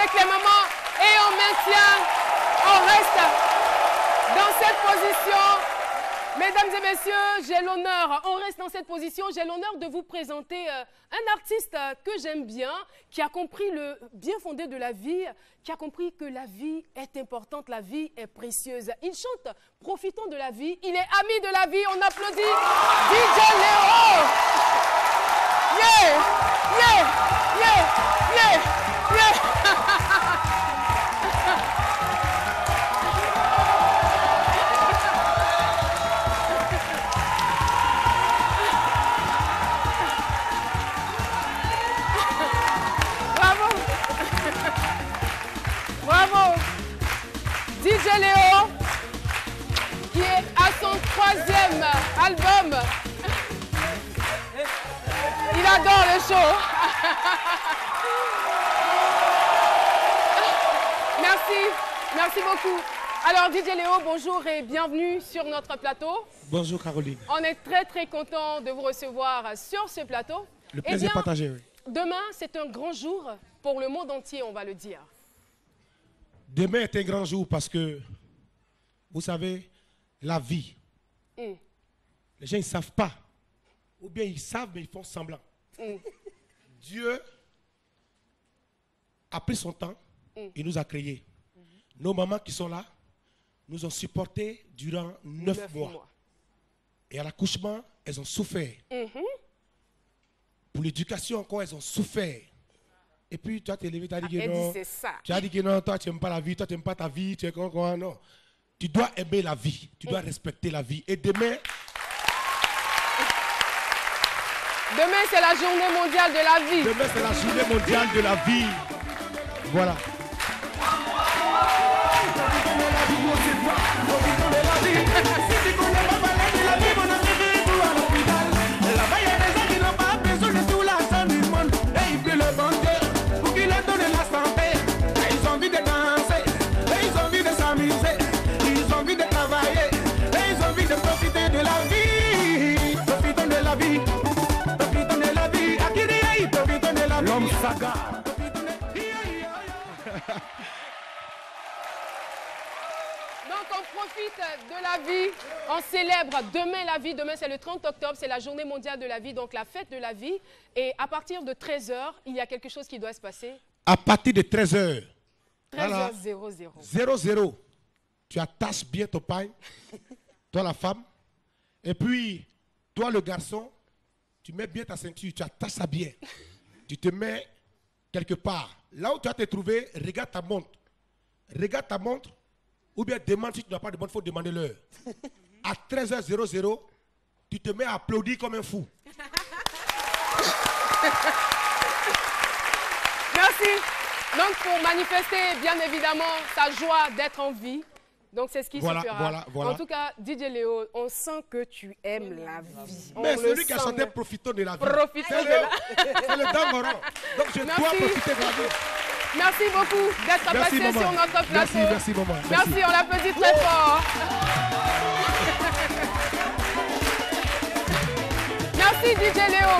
avec les mamans et on maintient, on reste dans cette position. Mesdames et messieurs, j'ai l'honneur, on reste dans cette position, j'ai l'honneur de vous présenter un artiste que j'aime bien, qui a compris le bien fondé de la vie, qui a compris que la vie est importante, la vie est précieuse. Il chante « Profitons de la vie », il est ami de la vie, on applaudit DJ Léo. Yeah, yeah, yeah, yeah, yeah. Bravo, DJ Léo, qui est à son 3e album. Il adore le show. Merci beaucoup. Alors DJ Léo, bonjour et bienvenue sur notre plateau. Bonjour Caroline. On est très content de vous recevoir sur ce plateau. Le plaisir partagé, oui. Demain, c'est un grand jour pour le monde entier, on va le dire. Demain est un grand jour parce que, vous savez, la vie, les gens ne savent pas. Ou bien ils savent, mais ils font semblant. Dieu a pris son temps, il nous a créés. Nos mamans qui sont là nous ont supportés durant 9 mois. Et à l'accouchement, elles ont souffert. Pour l'éducation encore, elles ont souffert. Et puis, tu as t'élevé, tu as dit que non. Tu as dit que non, toi, tu n'aimes pas la vie, toi, tu n'aimes pas ta vie, tu es comment, non. Tu dois aimer la vie, tu dois respecter la vie. Et demain... Demain, c'est la journée mondiale de la vie. Demain, c'est la journée mondiale de la vie. Voilà. Donc on profite de la vie, on célèbre demain la vie, demain c'est le 30 octobre, c'est la journée mondiale de la vie, donc la fête de la vie. Et à partir de 13 h, il y a quelque chose qui doit se passer. À partir de 13 h. 13h00. 00. Tu attaches bien ton pain, toi la femme, et puis toi le garçon, tu mets bien ta ceinture, tu attaches ça bien. Tu te mets quelque part. Là où tu vas te trouver, regarde ta montre. Regarde ta montre, ou bien demande si tu n'as pas de montre, il faut demander l'heure. À 13h00, tu te mets à applaudir comme un fou. Merci. Donc pour manifester bien évidemment sa joie d'être en vie. Donc c'est ce qui se fera. Voilà. En tout cas, DJ Léo, on sent que tu aimes la vie. Mais celui qui a chanté Profitons de la vie. Profitons de la vie. C'est le Dangoron. Donc je dois profiter de la vie. Merci beaucoup d'être passé maman. sur notre plateau. Merci maman. Merci, on l'applaudit très fort. Merci DJ Léo.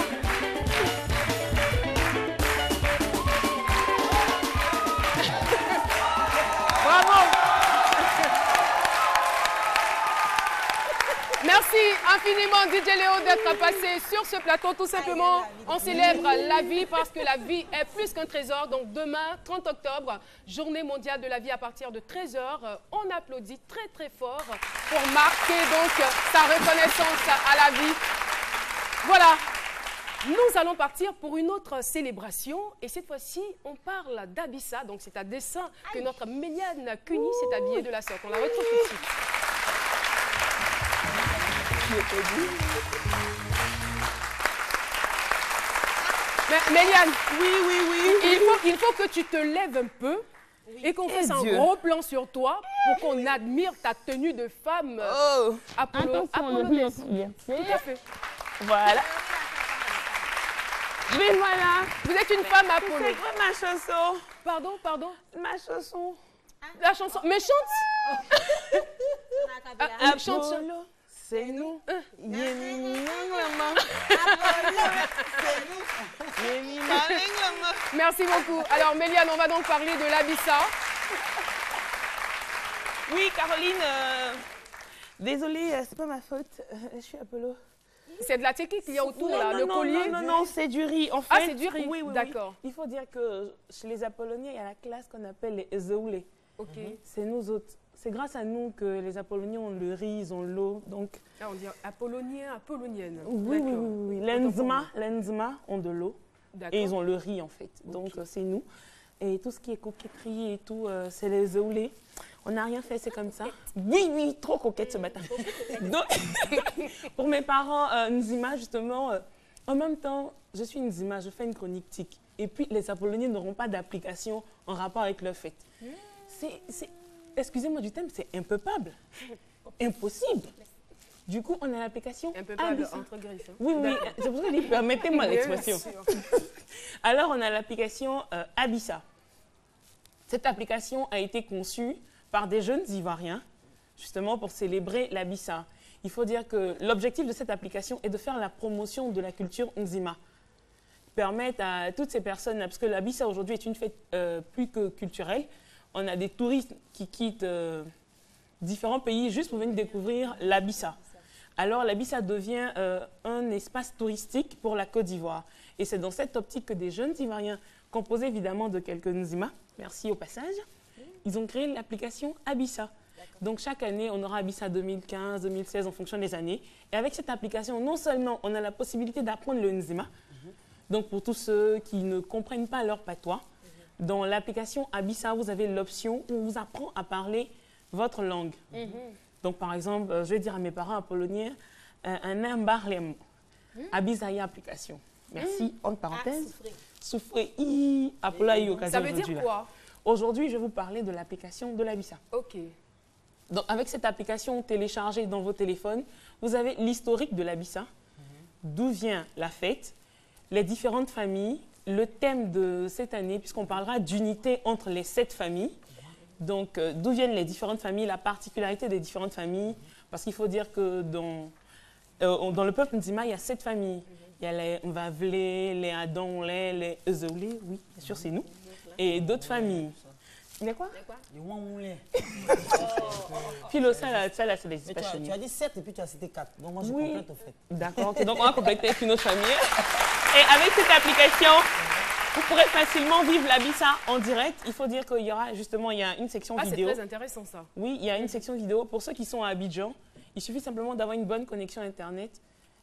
Bravo. Merci infiniment DJ Léo d'être passé sur ce plateau. Tout simplement, on célèbre la vie parce que la vie est plus qu'un trésor. Donc demain, 30 octobre, journée mondiale de la vie à partir de 13 h. On applaudit très fort pour marquer donc sa reconnaissance à la vie. Voilà. Nous allons partir pour une autre célébration et cette fois-ci, on parle d'Abissa. Donc c'est à dessein que notre Méliane Cuny s'est habillée de la sorte. On la retrouve tout de suite. Mais Méliane, oui. Il faut que tu te lèves un peu et qu'on fasse un gros plan sur toi pour qu'on admire ta tenue de femme. Apollo, tout à fait. Voilà. Mais voilà. Vous êtes une femme Apollo. C'est quoi ma chanson? Pardon. Ma chanson. La chanson. Mais chante. Chante. c'est nous. Merci beaucoup. Alors, Méliane, on va donc parler de l'Abissa. Oui, Caroline, désolée, c'est pas ma faute. Je suis Apollo. C'est de la technique qu'il y a autour, là, le non, collier. Non, c'est du riz. En fait, Ah, c'est du riz, oui. d'accord. Il faut dire que chez les Apolloniens, il y a la classe qu'on appelle les Ezoulés. Ok. C'est nous autres. C'est grâce à nous que les Apolloniens ont le riz, ils ont l'eau. Donc, Là, on dit apollonien, apollonienne. oui. Les Autant pour Nzma ont de l'eau D'accord. et ils ont le riz, en fait. Donc, c'est nous. Et tout ce qui est coquetterie et tout, c'est les Ezoulés. On n'a rien fait, c'est comme ça. Oui, trop coquette ce matin. Donc, pour mes parents, Nzima, justement, en même temps, je suis Nzima, je fais une chronique TIC. Et puis, les Apolloniens n'auront pas d'application en rapport avec leur fête. Excusez-moi du terme, c'est impeuplable. Impossible. Du coup, on a l'application Un peu pas Abissa. entre griffes. Hein. Oui, c'est pour ça que je dis, permettez-moi l'expression. Alors, on a l'application Abissa. Cette application a été conçue par des jeunes Ivoiriens, justement pour célébrer l'Abissa. Il faut dire que l'objectif de cette application est de faire la promotion de la culture Nzima. Permettre à toutes ces personnes, parce que l'Abissa aujourd'hui est une fête plus que culturelle, on a des touristes qui quittent différents pays juste pour venir découvrir l'Abissa. Alors l'Abissa devient un espace touristique pour la Côte d'Ivoire. Et c'est dans cette optique que des jeunes Ivoiriens, composés évidemment de quelques Nzima, merci au passage, ils ont créé l'application Abissa. Donc chaque année, on aura Abissa 2015, 2016 en fonction des années. Et avec cette application, non seulement on a la possibilité d'apprendre le Nzima, donc pour tous ceux qui ne comprennent pas leur patois, dans l'application Abissa, vous avez l'option où on vous apprend à parler votre langue. Donc par exemple, je vais dire à mes parents apolloniens, un embarlem, Abissa application. Merci, entre parenthèses. Souffrez, Apollo, Ça veut dire quoi? Aujourd'hui, je vais vous parler de l'application de l'Abissa. Ok. Donc, avec cette application téléchargée dans vos téléphones, vous avez l'historique de l'Abissa, d'où vient la fête, les différentes familles, le thème de cette année, puisqu'on parlera d'unité entre les 7 familles. Donc, d'où viennent les différentes familles, la particularité des différentes familles, parce qu'il faut dire que dans le peuple Nzima, il y a 7 familles. Il y a les Mvavlé, les Adonlé, les Ezoulé, oui, bien sûr, c'est nous, et d'autres familles. Les quoi? Les Wangoulé. Philo, ça là, c'est des Tu passionnés. as dit 7 et puis tu as cité 4. Donc moi, je Oui. complète au fait. D'accord, ok, donc on va compléter avec une autre famille. Et avec cette application, vous pourrez facilement vivre l'Abissa en direct. Il faut dire qu'il y aura justement il y a une section Ah, c'est vidéo. très intéressant ça. Oui, il y a une section vidéo. Pour ceux qui sont à Abidjan, il suffit simplement d'avoir une bonne connexion Internet.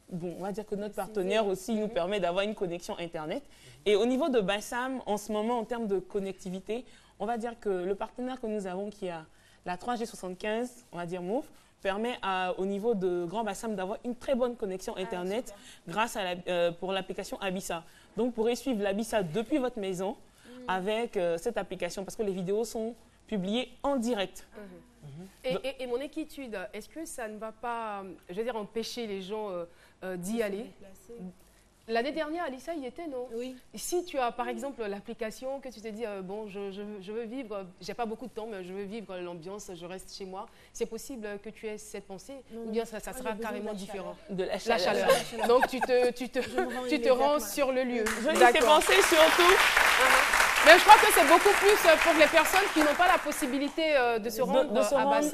Bon, on va dire que notre partenaire aussi nous permet d'avoir une connexion Internet. Et au niveau de Bassam, en ce moment, en termes de connectivité, on va dire que le partenaire que nous avons, qui a la 3G75, on va dire Move, permet au niveau de Grand Bassam d'avoir une très bonne connexion Internet grâce à pour l'application Abissa. Donc, vous pourrez suivre l'Abissa depuis votre maison avec cette application parce que les vidéos sont publiées en direct. Et mon inquiétude, est-ce que ça ne va pas, je veux dire, empêcher les gens d'y aller? L'année dernière, Alissa y était, non? Oui. Si tu as, par exemple, l'application, que tu te dis, bon, je veux vivre, j'ai pas beaucoup de temps, mais je veux vivre l'ambiance, je reste chez moi, c'est possible que tu aies cette pensée? Ou bien ça sera carrément différent? De la La chaleur. chaleur. Donc, tu te rends sur le lieu. Je lui fais penser surtout Mais je crois que c'est beaucoup plus pour les personnes qui n'ont pas la possibilité de se rendre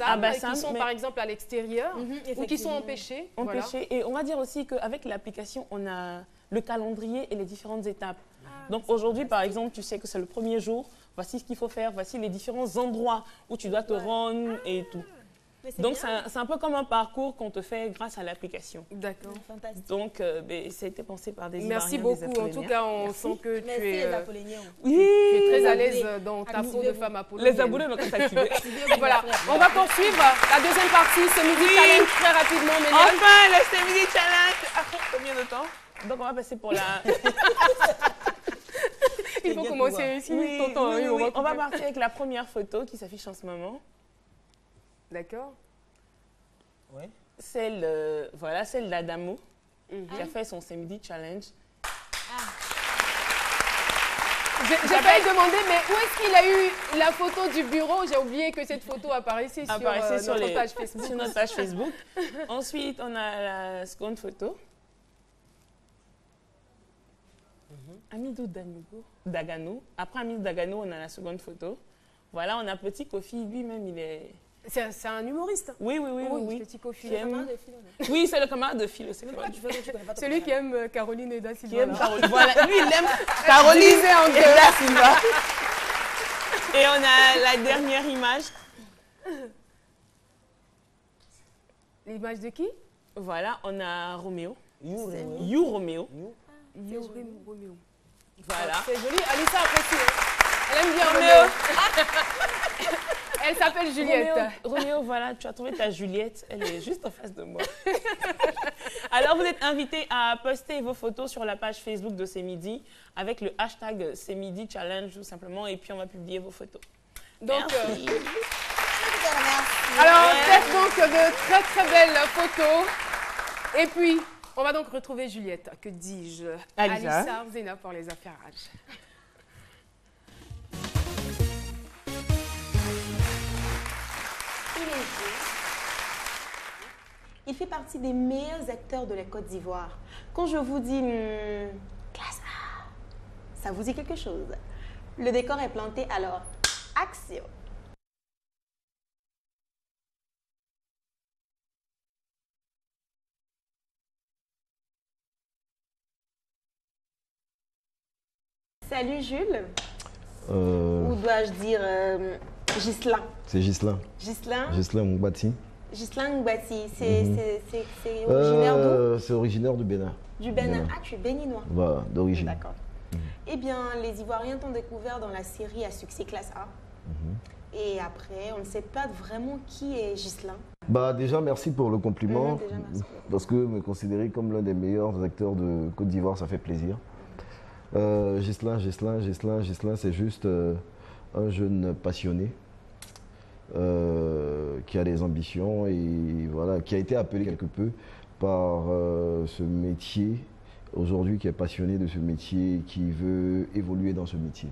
à Bassam, qui sont par exemple à l'extérieur ou qui sont empêchés. Voilà. Et on va dire aussi qu'avec l'application, on a le calendrier et les différentes étapes. Donc aujourd'hui, par exemple, tu sais que c'est le premier jour, voici ce qu'il faut faire, voici les différents endroits où tu dois te rendre et tout. Donc c'est un peu comme un parcours qu'on te fait grâce à l'application. D'accord. Fantastique. Donc ça a été pensé par des Merci Ivoiriens, des beaucoup. En tout Apolloniens. cas, on sent que tu Merci es, les Apolloniens. Oui, tu es très à l'aise dans ta peau de femme apollonienne. les aboulés n'ont qu'à s'activer. Voilà, on va poursuivre la deuxième partie, c'est Midi Challenge très rapidement, Méliane. Enfin, le Semidi Challenge. Après combien de temps? Donc on va passer pour la... Il faut commencer ici. Tonton, oui, on va on va partir avec la première photo qui s'affiche en ce moment. D'accord. Oui. Celle, voilà, celle d'Adamo, qui a fait son Semidi Challenge. J'ai failli demander, mais où est-ce qu'il a eu la photo du bureau? J'ai oublié que cette photo apparaissait sur notre page Facebook. Sur notre page Facebook. Ensuite, on a la seconde photo. Amidou Dagano. Après Amidou Dagano, on a la seconde photo. Voilà, on a Petit Kofi, lui-même, il est... C'est un humoriste. Oui. Petit Kofi. Oui, c'est le camarade de philo. C'est celui qui aime Caroline Eda Silva. Qui aime Caroline. Voilà, lui, il aime Caroline Eda Silva. Et on a la dernière image. L'image de qui? Voilà, on a Roméo. You Roméo. Roméo. Voilà. C'est joli. Alissa apprécie. Elle aime bien Roméo. Elle s'appelle Juliette. Roméo, voilà, tu as trouvé ta Juliette. Elle est juste en face de moi. Alors, vous êtes invités à poster vos photos sur la page Facebook de C'est Midi avec le hashtag C'est Midi Challenge, tout simplement. Et puis, on va publier vos photos. Donc, alors, faites donc de très, très belles photos. Et puis, on va donc retrouver Juliette. Que dis-je? Alissa Zena pour les affairages. Il fait partie des meilleurs acteurs de la Côte d'Ivoire. Quand je vous dis classe A, ça vous dit quelque chose. Le décor est planté, alors action. Salut Jules. Ou dois-je dire Ghislain? C'est Ghislain. Ghislain? Ghislain Mougbati. Ghislain Mougbati, c'est originaire d'où? C'est originaire du Bénin. Du Bénin. Ah, tu es béninois. Voilà, d'origine. D'accord. Eh bien, les Ivoiriens t'ont découvert dans la série à succès classe A. Et après, on ne sait pas vraiment qui est Ghislain. Bah déjà, merci pour le compliment. Déjà, merci. Parce que me considérer comme l'un des meilleurs acteurs de Côte d'Ivoire, ça fait plaisir. Ghislain, c'est juste un jeune passionné qui a des ambitions et voilà, qui a été appelé quelque peu par ce métier, aujourd'hui qui est passionné de ce métier, qui veut évoluer dans ce métier.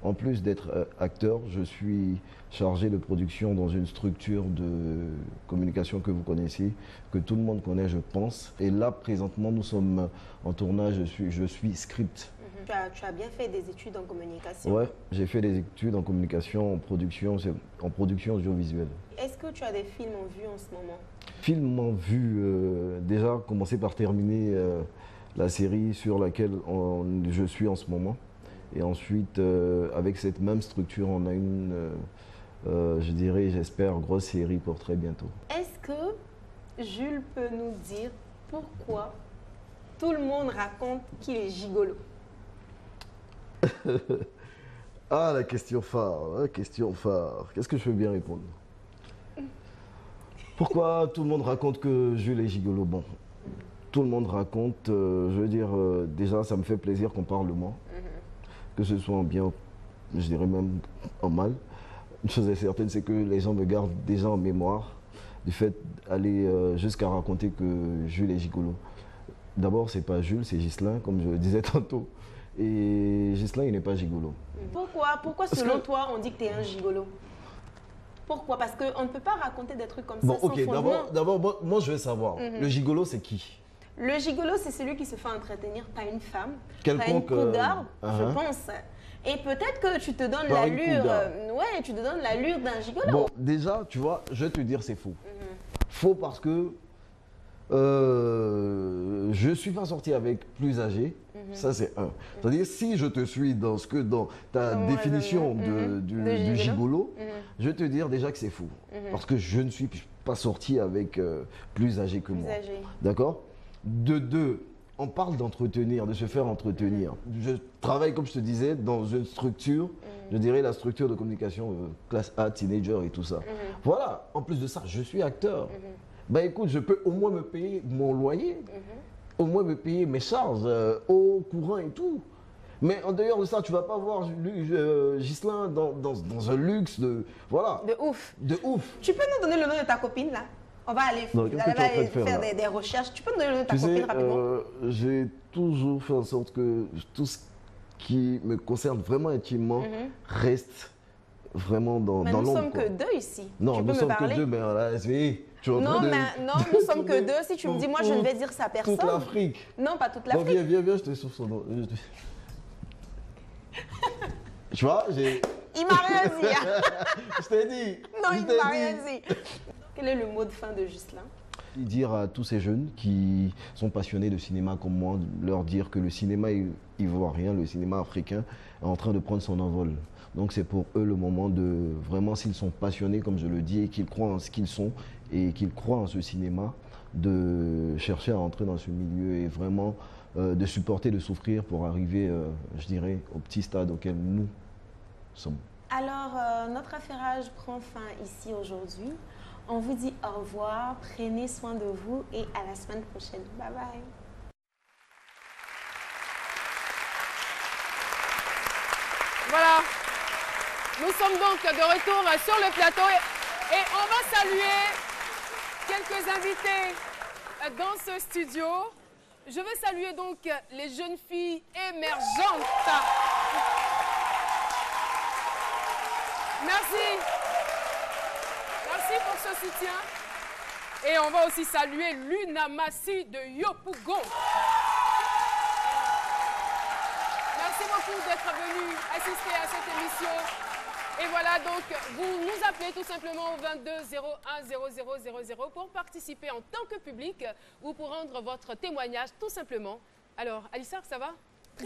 En plus d'être acteur, je suis chargé de production dans une structure de communication que vous connaissez, que tout le monde connaît, je pense. Et là, présentement, nous sommes en tournage, je suis script. Tu as bien fait des études en communication. Ouais, j'ai fait des études en communication, en production audiovisuelle. Est-ce que tu as des films en vue en ce moment? Films en vue, déjà commencer par terminer la série sur laquelle je suis en ce moment. Et ensuite, avec cette même structure, on a une, je dirais, j'espère, grosse série pour très bientôt. Est-ce que Jules peut nous dire pourquoi tout le monde raconte qu'il est gigolo? Ah, la question phare, Qu'est-ce que je peux bien répondre? Pourquoi tout le monde raconte que Jules est gigolo? Bon, tout le monde raconte, je veux dire, déjà, ça me fait plaisir qu'on parle de moi. Que ce soit en bien, je dirais même en mal. Une chose est certaine, c'est que les gens me gardent déjà en mémoire du fait d'aller jusqu'à raconter que Jules est gigolo. D'abord, c'est pas Jules, c'est Ghislain, comme je le disais tantôt. Et Ghislain, il n'est pas gigolo. Pourquoi selon toi, on dit que tu es un gigolo? Pourquoi? Parce qu'on ne peut pas raconter des trucs comme ça sans fondement. D'abord, moi je veux savoir, le gigolo, c'est qui? Le gigolo, c'est celui qui se fait entretenir par une femme, par une Quelconque, cougarde, je pense. Et peut-être que tu te donnes l'allure, tu te donnes l'allure d'un gigolo. Bon, déjà, tu vois, je vais te dire, c'est faux. Faux parce que je ne suis pas sorti avec plus âgé, ça c'est un. C'est-à-dire, si je te suis dans ta définition du gigolo, je vais te dire déjà que c'est faux. Parce que je ne suis pas sorti avec plus âgé que moi. D'accord? De deux, on parle d'entretenir, de se faire entretenir. Je travaille, comme je te disais, dans une structure, je dirais la structure de communication classe A, teenager et tout ça. Voilà, en plus de ça, je suis acteur. Ben écoute, je peux au moins me payer mon loyer, au moins me payer mes charges, eau, courant et tout. Mais en dehors de ça, tu ne vas pas voir Ghislain dans un luxe de... Voilà. De ouf. De ouf. Tu peux nous donner le nom de ta copine là? On va aller faire des recherches. Tu peux nous donner le nom de ta copine rapidement? J'ai toujours fait en sorte que tout ce qui me concerne vraiment intimement reste vraiment dans Mais l'ombre. nous sommes quoi. que deux ici. Non, tu nous peux me sommes que parler? deux, mais là, tu es en Non, train de- mais non, nous sommes que deux. Si tu me dis, moi, je ne vais dire ça à personne. Toute l'Afrique. Non, pas toute Bon, l'Afrique. viens, je te souffle son nom. Tu vois, Il m'a rien dit. Hein. je t'ai dit. Non, je il t'ai m'a dit. rien dit. Quel est le mot de fin de Ghislain? Dire à tous ces jeunes qui sont passionnés de cinéma comme moi, leur dire que le cinéma ivoirien, le cinéma africain est en train de prendre son envol. Donc c'est pour eux le moment de vraiment, s'ils sont passionnés, comme je le dis, et qu'ils croient en ce qu'ils sont et qu'ils croient en ce cinéma, de chercher à entrer dans ce milieu et vraiment de supporter, de souffrir pour arriver, je dirais, au petit stade auquel nous sommes. Alors, notre affairage prend fin ici aujourd'hui. On vous dit au revoir, prenez soin de vous et à la semaine prochaine. Bye bye. Voilà. Nous sommes donc de retour sur le plateau et on va saluer quelques invités dans ce studio. Je veux saluer donc les jeunes filles émergentes. Merci. Merci pour ce soutien. Et on va aussi saluer Luna Massi de Yopougon. Merci beaucoup d'être venu assister à cette émission. Et voilà, donc, vous nous appelez tout simplement au 22 01 00 00 pour participer en tant que public ou pour rendre votre témoignage tout simplement. Alors, Alissa, ça va?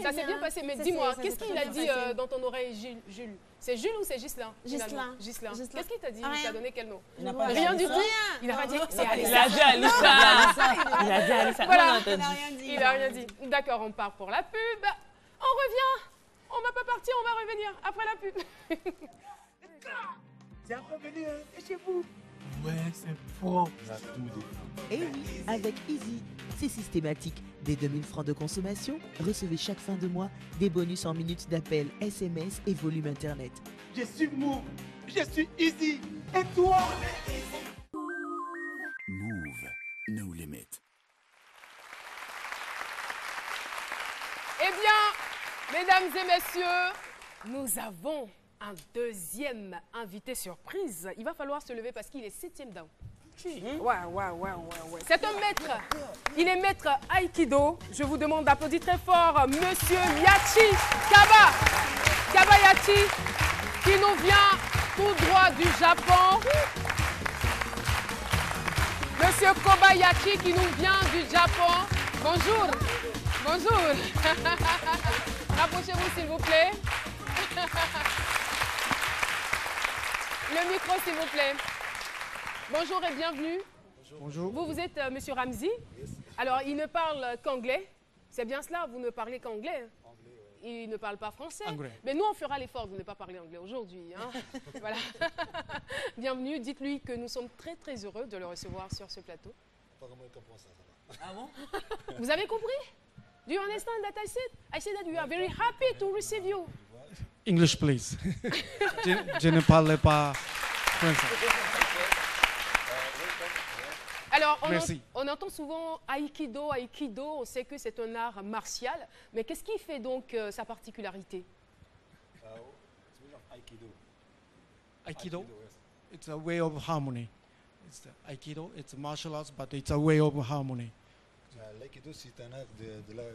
Ça s'est bien passé, mais dis-moi, qu'est-ce qu'il a dit dans ton oreille, Jules? C'est Jules ou c'est Ghislain? Ghislain. Ghislain. Ghislain. Qu'est-ce qu'il t'a dit? Rien. Il t'a donné quel nom? Il n'a pas Rien dit du ça. tout. Il n'a pas dit. C'est Il Alissa. a dit Alissa. Il a dit Alissa. Voilà. Non, t'as dit. Il n'a rien dit. D'accord, on part pour la pub. On revient. On ne va pas partir, on va revenir après la pub. C'est un revenu, et chez vous? Ouais, c'est bon. Et oui, avec Easy, c'est systématique. Dès 2000 francs de consommation, recevez chaque fin de mois des bonus en minutes d'appel, SMS et volume Internet. Je suis Move, je suis Easy. Et toi? Move, no limit. Eh bien, mesdames et messieurs, nous avons un deuxième invité surprise. Il va falloir se lever parce qu'il est 7e down. Ouais. C'est un maître. Il est maître Aikido. Je vous demande d'applaudir très fort Monsieur Yachi Kaba. Kaba Yachi, qui nous vient tout droit du Japon. Monsieur Kobayashi qui nous vient du Japon. Bonjour. Bonjour. Rapprochez-vous s'il vous plaît. Le micro s'il vous plaît. Bonjour et bienvenue. Bonjour. Vous êtes Monsieur Ramzi. Alors, il ne parle qu'anglais. C'est bien cela, vous ne parlez qu'anglais. Il ne parle pas français. Anglais. Mais nous, on fera l'effort de ne pas parler anglais aujourd'hui. Hein. Voilà. Bienvenue. Dites-lui que nous sommes très, très heureux de le recevoir sur ce plateau. Ah bon? Vous avez compris? Do you understand that I said? I said that we are very happy to receive you. English, please. je ne parle pas français. Alors, Merci. on entend souvent Aikido, on sait que c'est un art martial, mais qu'est-ce qui fait donc sa particularité? Aikido, it's a way of harmony. Aikido, it's martial arts, but it's a way of harmony. L'aïkido, c'est un art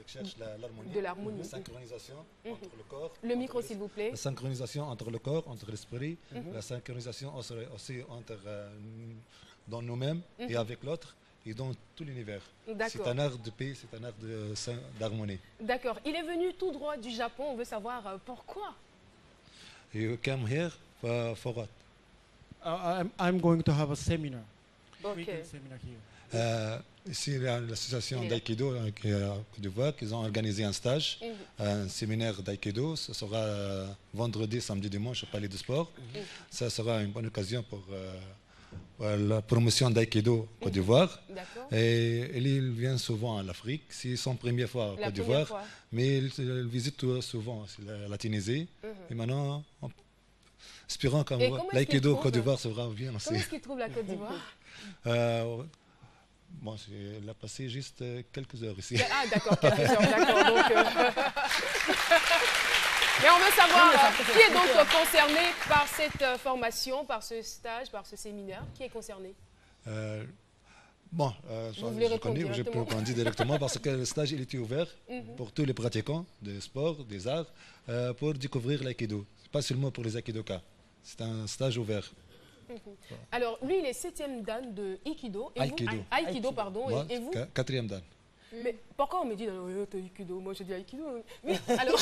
qui cherche l'harmonie, De l'harmonie. la synchronisation entre le corps. Le micro, s'il vous plaît. La synchronisation entre le corps, entre l'esprit, la synchronisation aussi entre, dans nous-mêmes et avec l'autre et dans tout l'univers. C'est un art de paix, c'est un art d'harmonie. D'accord. Il est venu tout droit du Japon. On veut savoir pourquoi. You came here for what? I'm going to have a seminar. Ok. Weekend seminar here. Ici, l'association d'Aikido en Côte d'Ivoire, ils ont organisé un stage, un séminaire d'Aikido. Ce sera vendredi, samedi, dimanche au Palais de Sport. Ça sera une bonne occasion pour la promotion d'Aikido en Côte d'Ivoire. Et il vient souvent à l'Afrique. C'est son première fois en Côte d'Ivoire, mais il visite souvent la Tunisie. Et maintenant, espérons que l'Aikido Côte d'Ivoire sera bien aussi. Comment est-ce qu'il trouve la Côte d'Ivoire? Bon, il a passé juste quelques heures ici. Ah, d'accord, quelques heures, d'accord. Donc, Mais on veut savoir qui est donc concerné par cette formation, par ce stage, par ce séminaire. Qui est concerné? Bon, je peux répondre directement parce que le stage il était ouvert pour tous les pratiquants de sport, des arts, pour découvrir l'aïkido. Pas seulement pour les aikidokas. C'est un stage ouvert. Alors, lui, il est 7e dan de Aikido. Et Aikido. Vous, Aikido, pardon. Moi, et vous 4e dan. Mais pourquoi on me dit t'as Aikido? Moi, je dis Aikido. Oui, alors.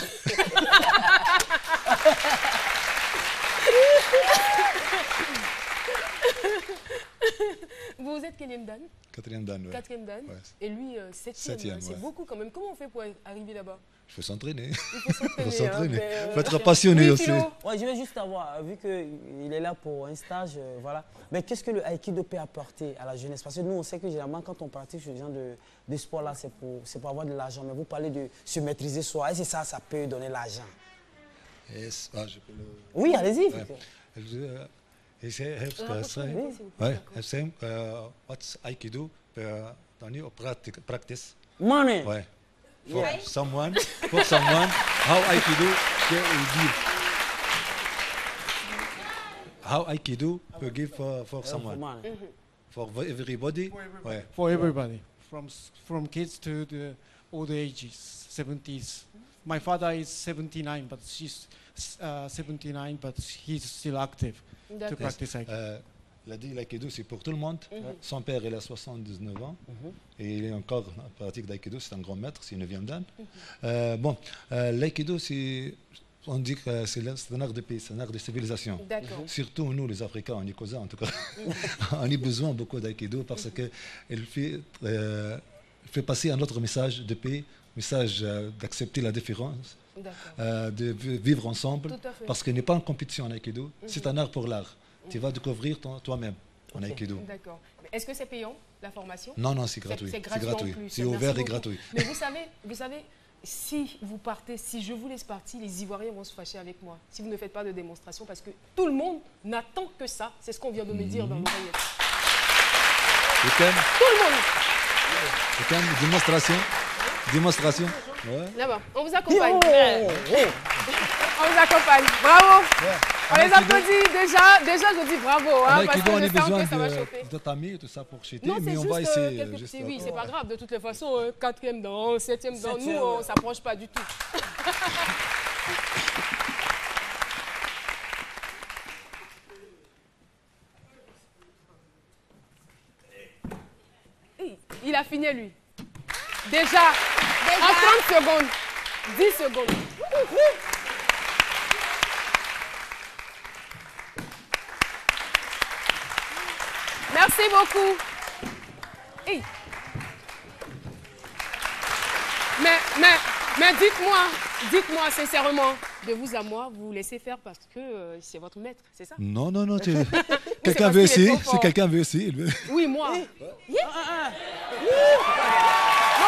Vous êtes quel dan? 4e dan, oui. 4e dan. Ouais. Et lui, 7e. C'est beaucoup quand même. Comment on fait pour arriver là-bas? Il faut s'entraîner. Il faut s'entraîner. Il faut être passionné aussi. Ouais, je vais juste savoir, vu qu'il est là pour un stage, voilà. Mais qu'est-ce que le Aikido peut apporter à la jeunesse? Parce que nous, on sait que généralement, quand on pratique ce genre de sport-là, c'est pour avoir de l'argent. Mais vous parlez de se maîtriser soi. Est-ce que ça peut donner l'argent? Oui, allez-y. What's Aikido? Practice. Money. Ouais. For someone, how Aikido can give. How Aikido will give for someone. For everybody. For everybody. From kids to the old ages, 70s. My father is 79, but she's 79, but he's still active to practice Aikido. Il a dit l'aïkido c'est pour tout le monde. Son père il a 79 ans et il est encore en pratique d'aïkido, c'est un grand maître, c'est une 9e dan. L'aïkido on dit que c'est un art de paix, c'est un art de civilisation. Surtout nous les Africains, on est causés en tout cas. On a besoin beaucoup d'aïkido parce qu'elle fait passer un autre message de paix, message d'accepter la différence, de vivre ensemble, parce qu'il n'est pas en compétition en aïkido, c'est un art pour l'art. Tu vas découvrir toi-même en Aikido. D'accord. Est-ce que c'est payant, la formation? Non, c'est gratuit. C'est gratuit. C'est ouvert et gratuit. Mais vous savez, si vous partez, si je vous laisse partir, les Ivoiriens vont se fâcher avec moi. Si vous ne faites pas de démonstration, parce que tout le monde n'attend que ça. C'est ce qu'on vient de me dire dans l'oreillette. Tout le monde. Démonstration. Ouais. Là-bas, on vous accompagne. On vous accompagne. Bravo. On les applaudit déjà je dis bravo. Hein, parce que on a besoin de tamis et tout ça pour cheater, mais on va essayer. Oui, c'est pas grave. De toutes les façons, 4e dan, 7e dan, nous, on ne s'approche pas du tout. Il a fini, lui. Déjà. En 30 secondes. 10 secondes. Merci beaucoup. Hey. Mais dites-moi sincèrement, de vous à moi, vous laissez faire parce que c'est votre maître, c'est ça? Non. Quelqu'un veut essayer. Si quelqu'un veut essayer, Oui, moi. Non,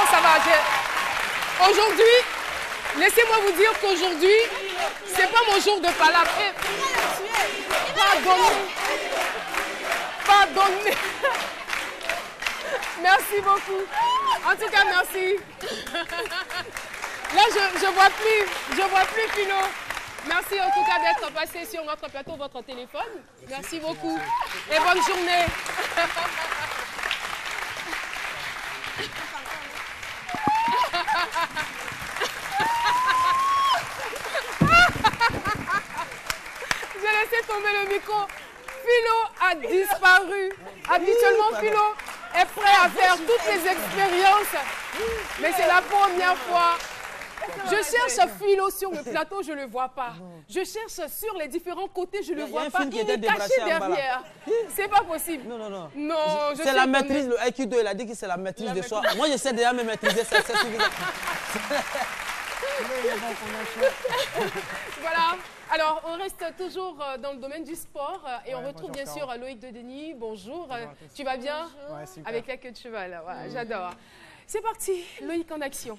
ça va. Aujourd'hui, laissez-moi vous dire qu'aujourd'hui, c'est pas mon jour de palabre. Pardonnez. Merci beaucoup. En tout cas, merci. Là, je vois plus Philo. Merci en tout cas d'être passé sur notre plateau, votre téléphone. Merci beaucoup. Et bonne journée. J'ai laissé tomber le micro. Philo a disparu. Habituellement, Philo est prêt à faire toutes les expériences. Mais c'est la première fois. Je cherche Philo sur le plateau, je ne le vois pas. Je cherche sur les différents côtés, je ne le vois pas. Il est caché derrière. C'est pas possible. Non. Non, c'est la maîtrise. Le Aikido, il a dit que c'est la maîtrise de soi. Moi, j'essaie déjà de me maîtriser, c'est suffisant. Voilà. Alors, on reste toujours dans le domaine du sport et on retrouve bien sûr Loïc de Denis. Bonjour. Tu vas bien? Ouais, super. Avec la queue de cheval. Voilà, j'adore. C'est parti. Loïc en action.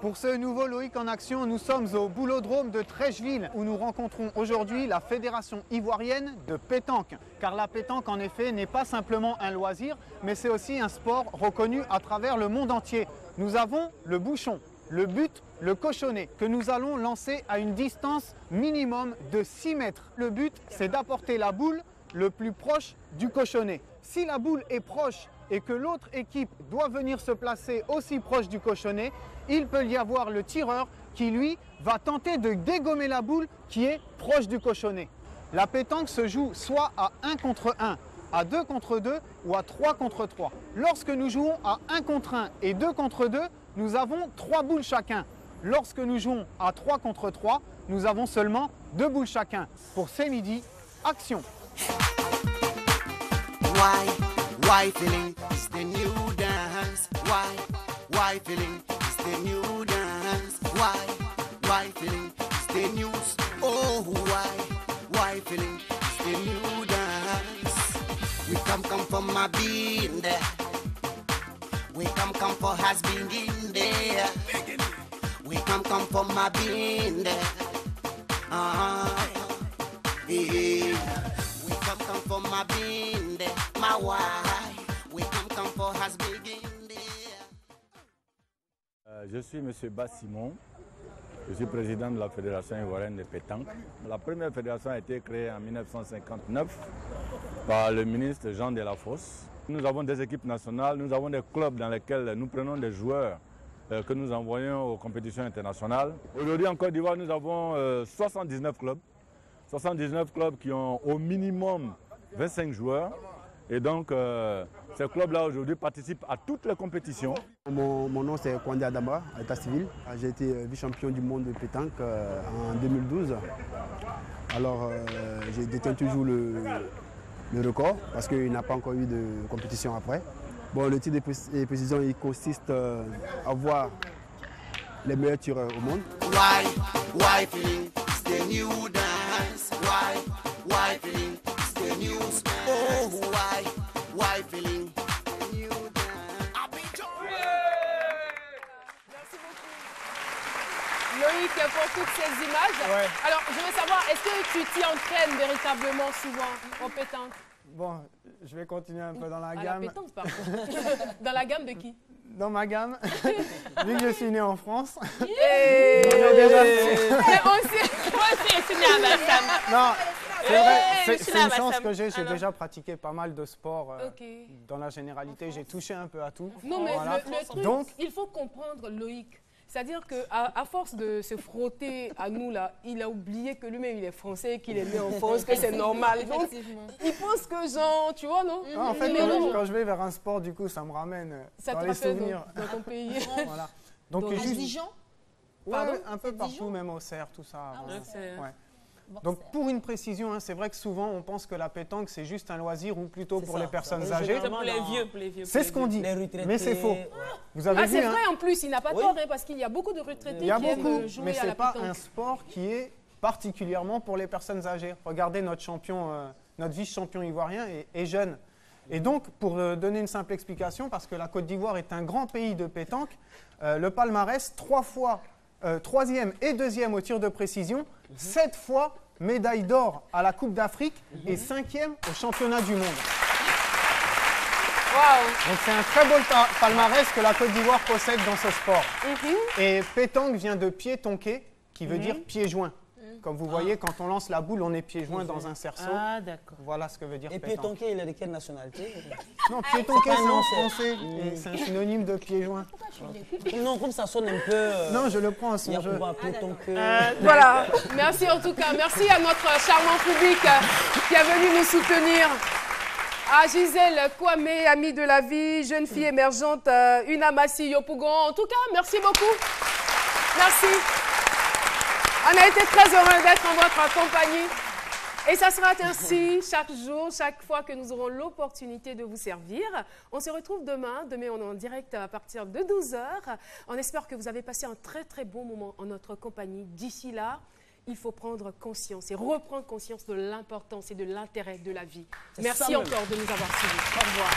Pour ce nouveau Loïc en action, nous sommes au boulodrome de Trècheville où nous rencontrons aujourd'hui la Fédération ivoirienne de pétanque. Car la pétanque en effet n'est pas simplement un loisir, mais c'est aussi un sport reconnu à travers le monde entier. Nous avons le bouchon, le but, le cochonnet, que nous allons lancer à une distance minimum de 6 mètres. Le but, c'est d'apporter la boule le plus proche du cochonnet. Si la boule est proche et que l'autre équipe doit venir se placer aussi proche du cochonnet, il peut y avoir le tireur qui, lui, va tenter de dégommer la boule qui est proche du cochonnet. La pétanque se joue soit à 1 contre 1, à 2 contre 2 ou à 3 contre 3. Lorsque nous jouons à 1 contre 1 et 2 contre 2, nous avons 3 boules chacun. Lorsque nous jouons à 3 contre 3, nous avons seulement 2 boules chacun. Pour ce midi, action! Why feeling is the new dance? Why feeling is the new dance? Why feeling is the news? Oh, why feeling is the new dance? We come from my being there. We come for has been in there. We come from my being there. Yeah. We come from my being there. My why. We come for has been in there. Je suis M. Bas Simon. Je suis président de la Fédération ivoirienne de pétanque. La première fédération a été créée en 1959 par le ministre Jean Delafosse. Nous avons des équipes nationales, nous avons des clubs dans lesquels nous prenons des joueurs que nous envoyons aux compétitions internationales. Aujourd'hui en Côte d'Ivoire, nous avons 79 clubs. 79 clubs qui ont au minimum 25 joueurs. Et donc, ces clubs-là aujourd'hui participent à toutes les compétitions. Mon nom c'est Kwande Adama, à état civil. J'ai été vice-champion du monde de pétanque en 2012. Alors, j'ai détenu toujours le record parce qu'il n'a pas encore eu de compétition après. Bon, le titre de précision, il consiste à avoir les meilleurs tireurs au monde. Why feeling is the new dance? Why feeling is the news? Oh, why feeling the new dance? Merci beaucoup. Loïc, pour toutes ces images. Ouais. Alors, je veux savoir, est-ce que tu t'y entraînes véritablement souvent en pétanque? Bon, je vais continuer un peu dans la À gamme. la pétanque, pardon. Dans la gamme de qui? Dans ma gamme, vu que je suis né en France. Et moi aussi, je suis né à Bassam. Non, c'est vrai, c'est une chance que j'ai. J'ai déjà pratiqué pas mal de sports. Dans la généralité, j'ai touché un peu à tout. Non, mais voilà. le truc, donc, il faut comprendre Loïc. C'est-à-dire qu'à force de se frotter à nous, là, il a oublié que lui-même, il est français, qu'il est né en France, que c'est normal. Donc, il pense que genre, tu vois, non? En fait, quand je vais vers un sport, du coup, ça me ramène dans les souvenirs. Dans ton pays. Voilà. Donc, à Dijon? Ouais, un peu partout, même au Cerf, tout ça. Ouais. Donc pour une précision, hein, c'est vrai que souvent on pense que la pétanque c'est juste un loisir ou plutôt pour les personnes âgées. Pour les vieux. C'est ce qu'on dit, mais c'est faux. Vous avez vu, c'est vrai en plus, il n'a pas tort hein, parce qu'il y a beaucoup de retraités qui aiment jouer mais à la c'est pas pétanque. un sport qui est particulièrement pour les personnes âgées. Regardez notre champion, notre vice-champion ivoirien est jeune. Et donc, pour donner une simple explication, parce que la Côte d'Ivoire est un grand pays de pétanque, le palmarès, 3 fois 3e et 2e au tir de précision, 7 fois médaille d'or à la Coupe d'Afrique et 5e au championnat du monde. Wow. Donc c'est un très beau palmarès que la Côte d'Ivoire possède dans ce sport. Et pétanque vient de pied tonqué, qui veut dire pied joint. Comme vous voyez, quand on lance la boule, on est pied joint dans un cerceau. Ah, d'accord. Voilà ce que veut dire pétanque. Et pied tonqué, il est de quelle nationalité? Non, pied tonqué, c'est en français. C'est un synonyme de pied joint. Non, comme ça sonne un peu... Non, je le prends à son jeu. Voilà. Merci en tout cas. Merci à notre charmant public qui est venu nous soutenir. À Gisèle Kwame, amie de la vie, jeune fille émergente, Una Massi Yopougon. En tout cas, merci beaucoup. Merci. On a été très heureux d'être en votre compagnie. Et ça sera ainsi chaque jour, chaque fois que nous aurons l'opportunité de vous servir. On se retrouve demain. Demain, on est en direct à partir de 12h. On espère que vous avez passé un très, très bon moment en notre compagnie. D'ici là, il faut prendre conscience et reprendre conscience de l'importance et de l'intérêt de la vie. Merci encore de nous avoir suivis. Au revoir.